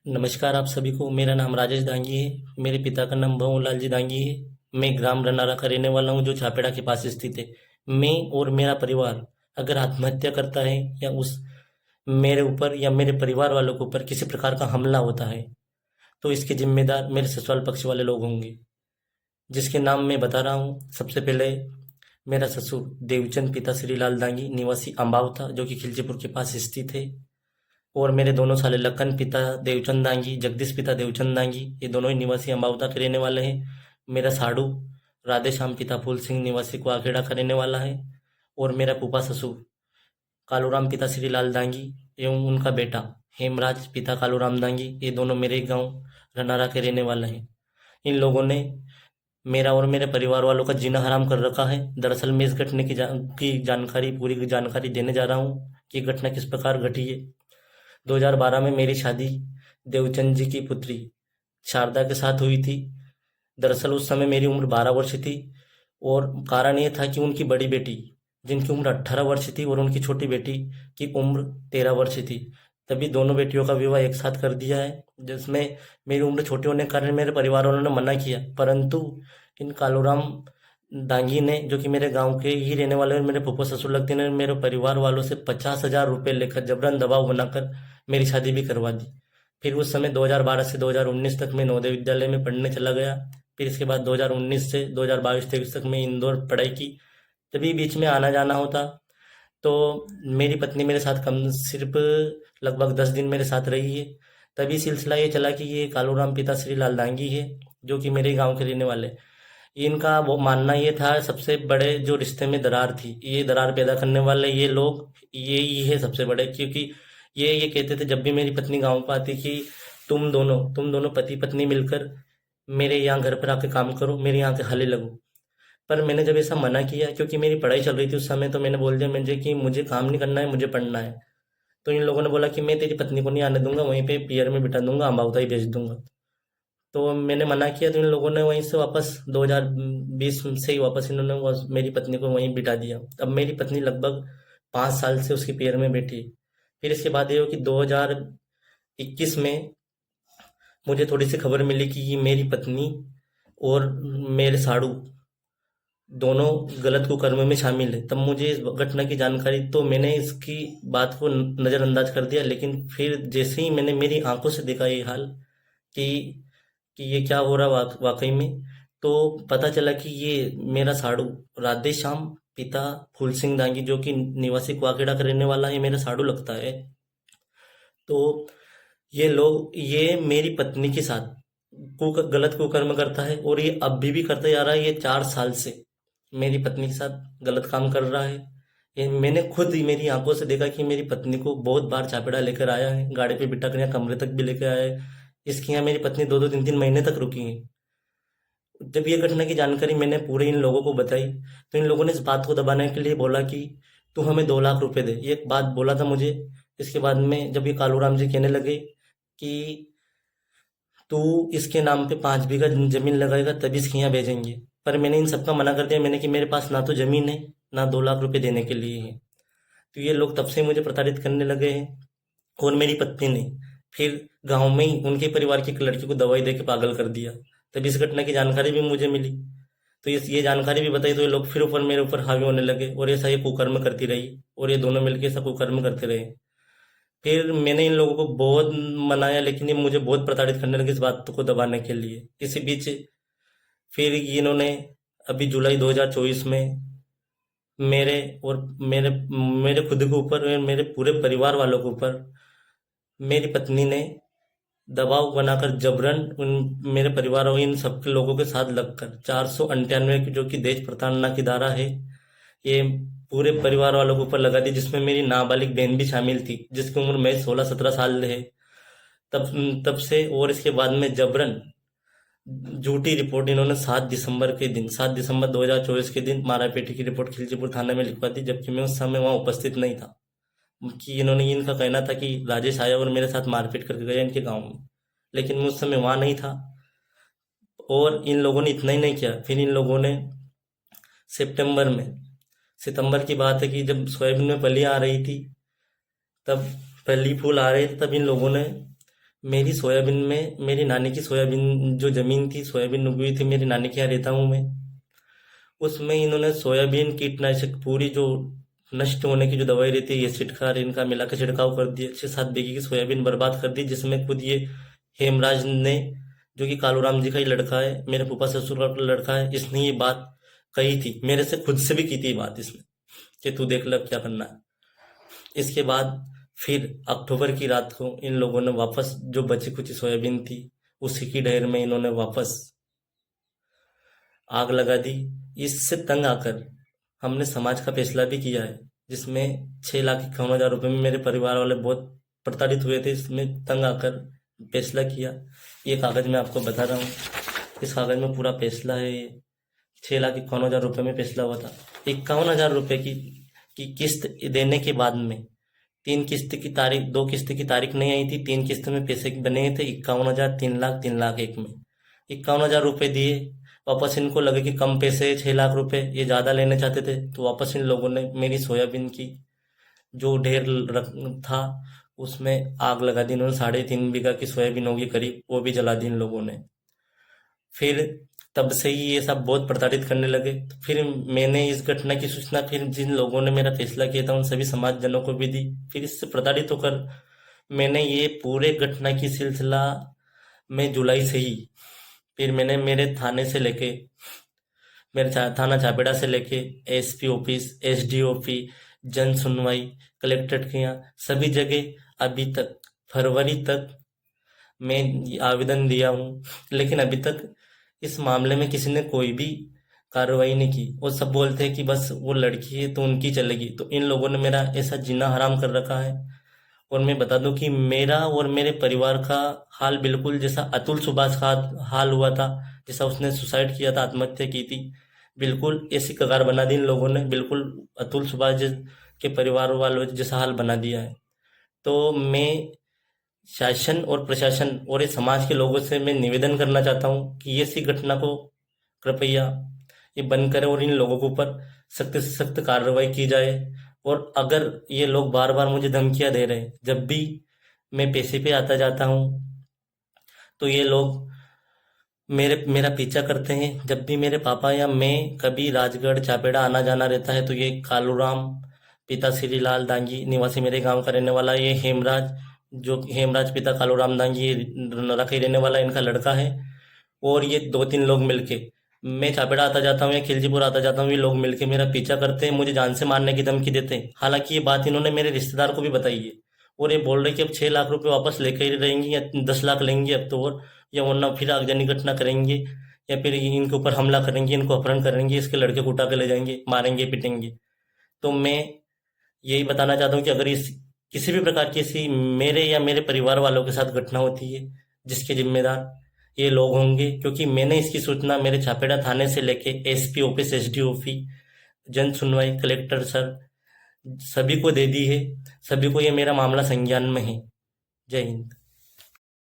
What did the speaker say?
नमस्कार आप सभी को। मेरा नाम राजेश दांगी है। मेरे पिता का नाम भंवरलाल जी दांगी है। मैं ग्राम रनारा का रहने वाला हूँ, जो छापेड़ा के पास स्थित है। मैं और मेरा परिवार अगर आत्महत्या करता है या उस मेरे ऊपर या मेरे परिवार वालों के ऊपर किसी प्रकार का हमला होता है, तो इसके जिम्मेदार मेरे ससुराल पक्ष वाले लोग होंगे, जिसके नाम मैं बता रहा हूँ। सबसे पहले मेरा ससुर देवचंद पिता श्रीलाल दांगी, निवासी अम्बाव था, जो कि खिलचीपुर के पास स्थित है। और मेरे दोनों साले लखन पिता देवचंद दांगी, जगदीश पिता देवचंद दांगी, ये दोनों ही निवासी अम्बावता के रहने वाले हैं। मेरा साड़ू राधेश्याम पिता फूल सिंह, निवासी कुआखेड़ा का रहने वाला है। और मेरा फूफा ससुर कालूराम पिता श्रीलाल दांगी एवं उनका बेटा हेमराज पिता कालूराम दांगी, ये दोनों मेरे गांव रनारा के रहने वाले हैं। इन लोगों ने मेरा और मेरे परिवार वालों का जीना हराम कर रखा है। दरअसल मैं इस घटना की जानकारी, पूरी जानकारी देने जा रहा हूँ कि घटना किस प्रकार घटी है। 2012 में मेरी शादी देवचंद जी की पुत्री शारदा के साथ हुई थी। दरअसल उस समय मेरी उम्र 12 वर्ष थी, और कारण ये था कि उनकी बड़ी बेटी, जिनकी उम्र 18 वर्ष थी, और उनकी छोटी बेटी की उम्र 13 वर्ष थी। तभी दोनों बेटियों का विवाह एक साथ कर दिया है, जिसमें मेरी उम्र छोटी होने के कारण मेरे परिवार वालों ने मना किया। परंतु इन कालूराम दांगी ने, जो कि मेरे गांव के ही रहने वाले और मेरे फूफा ससुर लगते, ने मेरे परिवार वालों से 50,000 रुपये लेकर जबरन दबाव बनाकर मेरी शादी भी करवा दी। फिर उस समय 2012 से 2019 तक मैं नवोदय विद्यालय में पढ़ने चला गया। फिर इसके बाद 2019 से 2022-23 तक मैं इंदौर पढ़ाई की। तभी बीच में आना जाना होता। तो मेरी पत्नी मेरे साथ कम सिर्फ लगभग 10 दिन मेरे साथ रही है। तभी सिलसिला ये चला कि ये कालूराम पिता श्री लाल दांगी है, जो कि मेरे गांव के रहने वाले। इनका वो मानना ये था, सबसे बड़े जो रिश्ते में दरार थी, ये दरार पैदा करने वाले ये लोग ये ही है सबसे बड़े। क्योंकि ये कहते थे, जब भी मेरी पत्नी गांव पर आती, कि तुम दोनों पति पत्नी मिलकर मेरे यहाँ घर पर आके काम करो, मेरे यहाँ के हले लगो। पर मैंने जब ऐसा मना किया, क्योंकि मेरी पढ़ाई चल रही थी उस समय, तो मैंने बोल दिया मुझे कि मुझे काम नहीं करना है, मुझे पढ़ना है। तो इन लोगों ने बोला कि मैं तेरी पत्नी को नहीं आने दूंगा, वहीं पे पियर में बिठा दूंगा, अम्बावता ही भेज दूंगा। तो मैंने मना किया, तो इन लोगों ने वहीं से वापस 2020 से ही वापस इन्होंने मेरी पत्नी को वहीं बिठा दिया। अब मेरी पत्नी लगभग 5 साल से उसके पेयर में बैठी है। फिर इसके बाद ये हो कि 2021 में मुझे थोड़ी सी खबर मिली कि ये मेरी पत्नी और मेरे साड़ू दोनों गलत कुकर्म में शामिल है। तब मुझे इस घटना की जानकारी, तो मैंने इसकी बात को नज़रअंदाज कर दिया। लेकिन फिर जैसे ही मैंने मेरी आंखों से देखा ये हाल, कि ये क्या हो रहा वाकई में, तो पता चला कि ये मेरा साड़ू राधे श्याम पिता फूल सिंह दांगी, जो कि निवासी कुआखेड़ा का रहने वाला है, मेरा साड़ू लगता है। तो ये मेरी पत्नी के साथ गलत कुकर्म करता है, और ये अब भी करता जा रहा है। ये 4 साल से मेरी पत्नी के साथ गलत काम कर रहा है। ये मैंने खुद ही मेरी आंखों से देखा कि मेरी पत्नी को बहुत बार चापेड़ा लेकर आया है, गाड़ी पे बिठा कर यहाँ कमरे तक भी लेकर आया है। इसके यहाँ मेरी पत्नी 2-2 3-3 महीने तक रुकी है। जब ये घटना की जानकारी मैंने पूरे इन लोगों को बताई, तो इन लोगों ने इस बात को दबाने के लिए बोला कि तू हमें 2 लाख रुपए दे। ये एक बात बोला था मुझे। इसके बाद में जब ये कालूराम जी कहने लगे कि तू इसके नाम पे 5 बीघा जमीन लगाएगा तभी इसके यहाँ भेजेंगे, पर मैंने इन सबका मना कर दिया। मैंने कि मेरे पास ना तो जमीन है, ना 2 लाख रुपए देने के लिए है। तो ये लोग तब से मुझे प्रताड़ित करने लगे हैं। और मेरी पत्नी ने फिर गांव में ही उनके परिवार की एक लड़की को दवाई दे के पागल कर दिया। तब इस घटना की जानकारी भी मुझे मिली, तो ये जानकारी भी बताई, तो ये लोग फिर ऊपर मेरे ऊपर हावी होने लगे, और ऐसा ये कुकर्म करती रही, और ये दोनों मिलकर ऐसा कुकर्म करते रहे। फिर मैंने इन लोगों को बहुत मनाया, लेकिन ये मुझे बहुत प्रताड़ित करने लगे इस बात को दबाने के लिए। इसी बीच फिर इन्होंने अभी जुलाई 2024 में मेरे और मेरे मेरे खुद के ऊपर और मेरे पूरे परिवार वालों के ऊपर मेरी पत्नी ने दबाव बनाकर जबरन उन मेरे परिवार और इन सबके लोगों के साथ लगकर 498 की, जो कि दहेज प्रताड़ना की धारा है, ये पूरे परिवार वालों के ऊपर लगा दी, जिसमें मेरी नाबालिग बहन भी शामिल थी, जिसकी उम्र में 16-17 साल है तब तब से। और इसके बाद में जबरन झूठी रिपोर्ट इन्होंने 7 दिसंबर 2024 के दिन मारापेटी की रिपोर्ट खिलचीपुर थाने में लिखवा दी, जबकि मैं उस समय वहां उपस्थित नहीं था। कि इन्होंने, इनका कहना था कि राजेश आया और मेरे साथ मारपीट करके गया इनके गांव में, लेकिन मैं उस समय वहां नहीं था। और इन लोगों ने इतना ही नहीं किया, फिर इन लोगों ने सितंबर में, सितंबर की बात है कि जब सोयाबीन में फली आ रही थी, तब फली फूल आ रहे थे, तब इन लोगों ने मेरी सोयाबीन में मेरी नानी की सोयाबीन जो ज़मीन थी, सोयाबीन उगी हुई थी, मेरी नानी के यहाँ रहता हूँ मैं। उसमें इन्होंने सोयाबीन कीटनाशक पूरी जो नष्ट होने की जो दवाई रहती है एसिड का और इनका मिला के छिड़काव कर दिया, 6-7 बीघे की सोयाबीन बर्बाद कर दी, जिसमें खुद ये हेमराज ने, जो कि कालूराम जी का ही लड़का है, मेरे फूफा ससुर का लड़का है, इसने ये बात कही थी मेरे से, खुद से भी की थी ये बात इसने, कि तू देख ले अब क्या करना है। इसके बाद फिर अक्टूबर की रात को इन लोगों ने वापस जो बची कुची सोयाबीन थी, उसी की ढेर में इन्होंने वापस आग लगा दी। इससे तंग आकर हमने समाज का फैसला भी किया है, जिसमें 6,51,000 रुपये में मेरे परिवार वाले बहुत प्रताड़ित हुए थे। इसमें तंग आकर फैसला किया। ये कागज मैं आपको बता रहा हूँ, इस कागज में पूरा फैसला है। ये 6,51,000 रुपये में फैसला हुआ था। 51,000 रुपये की किस्त देने के बाद में 3 किस्त की तारीख, 2 किस्त की तारीख नहीं आई थी, 3 किस्त में पैसे बने थे 51,000, 3 लाख, 3 लाख एक में 51,000 रुपये दिए। वापस इनको लगे कि कम पैसे, 6 लाख रुपए ये ज़्यादा लेने चाहते थे, तो वापस इन लोगों ने मेरी सोयाबीन की जो ढेर था उसमें आग लगा दी। इन्होंने 3.5 बीघा की सोयाबीन होगी करीब, वो भी जला दी इन लोगों ने। फिर तब से ही ये सब बहुत प्रताड़ित करने लगे। तो फिर मैंने इस घटना की सूचना फिर जिन लोगों ने मेरा फैसला किया था उन सभी समाजजनों को भी दी। फिर इससे प्रताड़ित होकर मैंने ये पूरे घटना की सिलसिला में जुलाई से ही फिर मैंने मेरे थाने से लेके, मेरे थाना चापेड़ा से लेके एसपी ऑफिस, एसडी ऑफिस, जन सुनवाई, कलेक्ट्रेट के यहाँ सभी जगह अभी तक फरवरी तक मैं आवेदन दिया हूँ, लेकिन अभी तक इस मामले में किसी ने कोई भी कार्रवाई नहीं की। वो सब बोलते हैं कि बस वो लड़की है तो उनकी चलेगी। तो इन लोगों ने मेरा ऐसा जीना हराम कर रखा है। और मैं बता दूं कि मेरा और मेरे परिवार का हाल बिल्कुल जैसा अतुल सुभाष का हाल हुआ था, जैसा उसने सुसाइड किया था, आत्महत्या की थी, बिल्कुल ऐसी कगार बना दी इन लोगों ने। बिल्कुल अतुल सुभाष के परिवार वालों जैसा हाल बना दिया है। तो मैं शासन और प्रशासन और ये समाज के लोगों से मैं निवेदन करना चाहता हूँ कि ये ऐसी घटना को कृपया ये बंद करें और इन लोगों के ऊपर सख्त से सख्त कार्रवाई की जाए। और अगर ये लोग बार बार मुझे धमकियां दे रहे हैं, जब भी मैं पैसे पे आता जाता हूँ तो ये लोग मेरा पीछा करते हैं। जब भी मेरे पापा या मैं कभी राजगढ़ चापेड़ा आना जाना रहता है तो ये कालूराम पिता श्रीलाल दांगी, निवासी मेरे गांव का रहने वाला, ये हेमराज, जो हेमराज पिता कालूराम दांगी रखी रहने वाला इनका लड़का है, और ये 2-3 लोग मिलके, मैं चापेड़ा आता जाता हूँ या खिलजीपुर आता जाता हूँ, ये लोग मिलके मेरा पीछा करते हैं, मुझे जान से मारने की धमकी देते हैं। हालांकि ये बात इन्होंने मेरे रिश्तेदार को भी बताई है, और ये बोल रहे कि अब 6 लाख रुपए वापस लेकर ही रहेंगी या 10 लाख लेंगे अब तो, और या वरना फिर आगजनी घटना करेंगे या फिर इनके ऊपर हमला करेंगे, इनको अपहरण करेंगे, इसके लड़के को उठा के ले जाएंगे, मारेंगे, पीटेंगे। तो मैं यही बताना चाहता हूँ कि अगर इस किसी भी प्रकार की ऐसी मेरे या मेरे परिवार वालों के साथ घटना होती है, जिसके जिम्मेदार ये लोग होंगे, क्योंकि मैंने इसकी सूचना मेरे छापेड़ा थाने से लेके एसपी ऑफिस, एसडी ऑफिस, जन सुनवाई, कलेक्टर सर, सभी को दे दी है। सभी को ये मेरा मामला संज्ञान में है। जय हिंद।